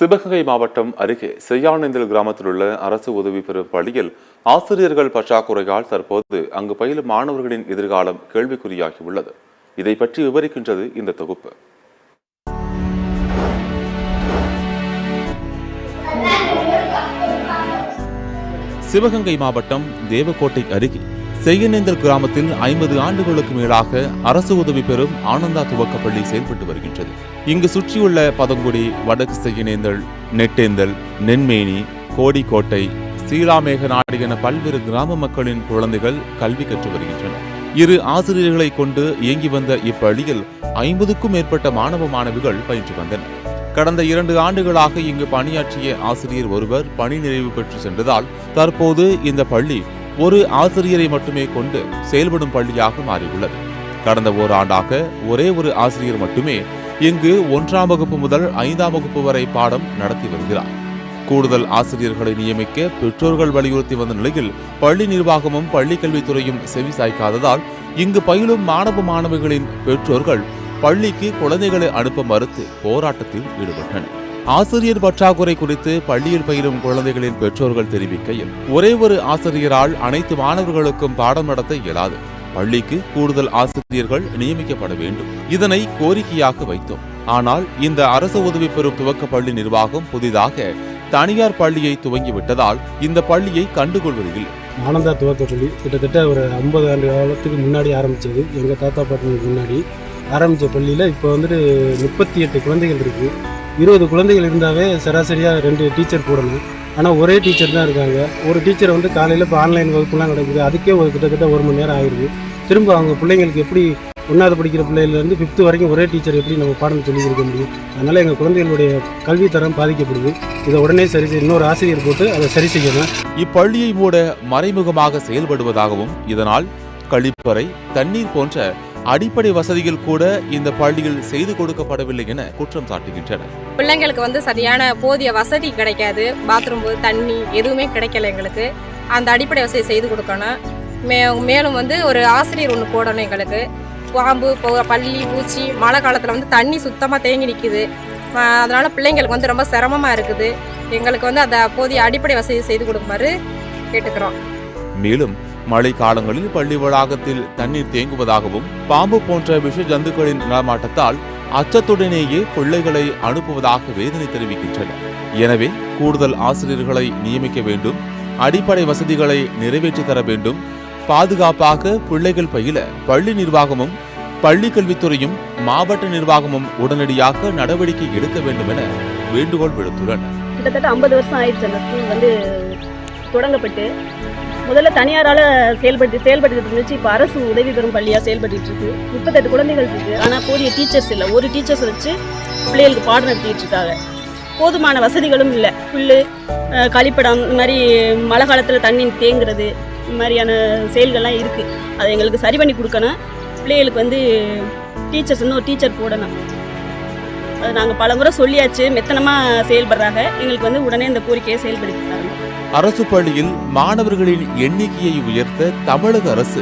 சிவகங்கை மாவட்டம் அருகே செய்யானேந்தல் கிராமத்தில் உள்ள அரசு உதவி பெறும் பள்ளியில் ஆசிரியர்கள் பற்றாக்குறையால் தற்போது அங்கு பயிலும் மாணவர்களின் எதிர்காலம் கேள்விக்குறியாகியுள்ளது. இதை பற்றி விவரிக்கின்றது இந்த தொகுப்பு. சிவகங்கை மாவட்டம் தேவக்கோட்டை அருகே செய்யானேந்தல் கிராமத்தில் 50 ஆண்டுகளுக்கு மேலாக அரசு உதவி பெறும் ஆனந்தா துவக்கப்பள்ளி செயல்பட்டு வருகின்றது. இங்கு சுற்றியுள்ள பதங்குடி, வடக்கு செய்யானேந்தல், நெட்டேந்தல், நென்மேனி, கோடிக்கோட்டை, சீலாமேகநாடு என பல்வேறு கிராம மக்களின் குழந்தைகள் கல்வி கற்று வருகின்றனர். 2 ஆசிரியர்களை கொண்டு இயங்கி வந்த இப்பள்ளியில் 50க்கும் மேற்பட்ட மாணவ மாணவிகள் பயின்று வந்தனர். கடந்த 2 ஆண்டுகளாக இங்கு பணியாற்றிய ஆசிரியர் ஒருவர் பணி நிறைவு பெற்று சென்றதால் தற்போது இந்த பள்ளி ஒரு ஆசிரியரை மட்டுமே கொண்டு செயல்படும் பள்ளியாக மாறியுள்ளது. கடந்த ஓராண்டாக ஒரே ஒரு ஆசிரியர் மட்டுமே இங்கு 1ஆம் வகுப்பு முதல் 5ஆம் வகுப்பு வரை பாடம் நடத்தி வருகிறார். கூடுதல் ஆசிரியர்களை நியமிக்க பெற்றோர்கள் வலியுறுத்தி வந்த நிலையில் பள்ளி நிர்வாகமும் பள்ளி கல்வித்துறையும் செவி சாய்க்காததால் இங்கு பயிலும் மாணவ மாணவிகளின் பெற்றோர்கள் பள்ளிக்கு குழந்தைகளை அனுப்ப மறுத்து போராட்டத்தில் ஈடுபட்டனர். ஆசிரியர் பற்றாக்குறை குறித்து பள்ளியில் பயிலும் குழந்தைகளின் பெற்றோர்கள் தெரிவிக்கையில், ஒரே ஒரு ஆசிரியரால் அனைத்து மாணவர்களுக்கும் பாடம் நடத்த இயலாது. பள்ளிக்கு கூடுதல் ஆசிரியர்கள் நியமிக்கப்பட வேண்டும். இதனை கோரிக்கையாக வைத்தோம். ஆனால் இந்த அரசு உதவி பெறும் துவக்க பள்ளி நிர்வாகம் புதிதாக தனியார் பள்ளியை துவங்கிவிட்டதால் இந்த பள்ளியை கண்டுகொள்வதில்லை. ஆனந்தா துவக்க பள்ளி கிட்டத்தட்ட ஒரு 50 ஆண்டு காலத்துக்கு முன்னாடி ஆரம்பித்தது. எங்கள் தாத்தா பாட்டிக்கு முன்னாடி ஆரம்பித்த பள்ளியில் இப்போ வந்துட்டு 38 குழந்தைகள் இருக்குது. 20 குழந்தைகள் இருந்தாவே சராசரியாக 2 டீச்சர் போடணும். ஆனால் ஒரே டீச்சர் தான் இருக்காங்க. ஒரு டீச்சர் வந்து காலையில் இப்போ ஆன்லைன் வகுப்புலாம் நடக்குது. அதுக்கே கிட்டத்தட்ட 1 மணி நேரம் ஆகிடுது. திரும்ப அவங்க பிள்ளைங்களுக்கு எப்படி 1வது படிக்கிற பிள்ளையிலேருந்து 5th வரைக்கும் ஒரே டீச்சர் எப்படி நம்ம பாடம் சொல்லி கொடுக்க முடியும்? அதனால் எங்கள் குழந்தைகளுடைய கல்வித்தரம் பாதிக்கப்படுது. இதை உடனே இன்னொரு ஆசிரியர் போட்டு அதை சரி செய்யணும். இப்பள்ளியை மூட மறைமுகமாக செயல்படுவதாகவும், இதனால் கழிப்பறை, தண்ணீர் போன்ற அடிப்படை வசதிகள் கூட இந்த பள்ளியில் செய்து கொடுக்கப்படவில்லை என குற்றம் சாட்டுகின்றனர். பிள்ளைங்களுக்கு சரியான போதிய வசதி கிடைக்காது. பாத்ரூம், தண்ணி எதுவுமே கிடைக்கல. எங்களுக்கு அந்த அடிப்படை வசதி செய்து கொடுக்கணும். மேலும் ஒரு ஆசிரியர் ஒன்று போடணும். எங்களுக்கு பாம்பு, பள்ளி, பூச்சி, மழை காலத்தில் தண்ணி சுத்தமாக தேங்கி நிற்குது. அதனால் பிள்ளைங்களுக்கு ரொம்ப சிரமமாக இருக்குது. எங்களுக்கு அந்த போதிய அடிப்படை வசதி செய்து கொடுக்குமாறு கேட்டுக்கிறோம். மேலும் மழை காலங்களில் பள்ளி வளாகத்தில் தண்ணீர் தேங்குவதாகவும், பாம்பு போன்ற விஷ ஜந்துக்களின் நடமாட்டத்தால் அச்சத்துடனேயே பிள்ளைகளை அனுப்புவதாக வேதனை தெரிவிக்கின்றனர். எனவே கூடுதல் ஆசிரியர்களை நியமிக்க வேண்டும். அடிப்படை வசதிகளை நிறைவேற்றி தர வேண்டும். பாதுகாப்பாக பிள்ளைகள் பயில பள்ளி நிர்வாகமும் பள்ளி கல்வித்துறையும் மாவட்ட நிர்வாகமும் உடனடியாக நடவடிக்கை எடுக்க வேண்டும் என வேண்டுகோள் விடுத்துள்ளனர். கிட்டத்தட்ட 50 வருஷம் ஆயிடுச்சு அந்த ஸ்கூல் தொடங்கப்பட்டு. முதல்ல தனியாரால் செயல்பட்டு இருந்துச்சு. இப்போ அரசு உதவி பெறும் பள்ளியாக செயல்பட்டு இருக்கு. 38 குழந்தைகள் இருக்கு. ஆனால் போதிய டீச்சர்ஸ் இல்லை. ஒரு டீச்சர்ஸ் வச்சு பிள்ளைகளுக்கு பாடம் நடத்திட்டு இருக்காங்க. போதுமான வசதிகளும் இல்லை. புல்லு, கழிப்படம், இந்த மாதிரி மழை காலத்தில் தண்ணி தேங்குறது, இந்த மாதிரியான செயல்கள்லாம் இருக்குது. அதை எங்களுக்கு சரி பண்ணி கொடுக்கணும். பிள்ளைகளுக்கு டீச்சர்ஸ் இன்னும் டீச்சர் போடணும். அது நாங்கள் பல முறை சொல்லியாச்சு. மெத்தனமாக செயல்படுறாங்க. எங்களுக்கு உடனே இந்த கோரிக்கையை செயல்படுத்தி தரணும். அரசு பள்ளியில் மாணவர்களின் எண்ணிக்கையை உயர்த்த தமிழக அரசு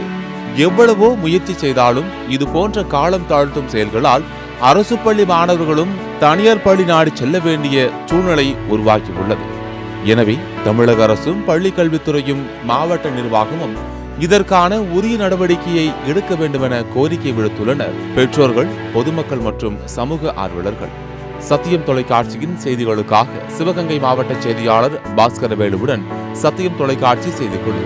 எவ்வளவோ முயற்சி செய்தாலும் இது போன்ற காலம் தாழ்த்தும் செயல்களால் அரசு பள்ளி மாணவர்களும் தனியார் பள்ளி நாடி செல்ல வேண்டிய சூழ்நிலை உருவாகியுள்ளது. எனவே தமிழக அரசும் பள்ளி கல்வித்துறையும் மாவட்ட நிர்வாகமும் இதற்கான உரிய நடவடிக்கையை எடுக்க வேண்டும் என கோரிக்கை விடுத்துள்ளனர் பெற்றோர்கள், பொதுமக்கள் மற்றும் சமூக ஆர்வலர்கள். சத்தியம் தொலைக்காட்சியின் செய்திகளுக்காக சிவகங்கை மாவட்ட செய்தியாளர் பாஸ்கரவேலுவுடன் சத்தியம் தொலைக்காட்சி செய்திக்குழு.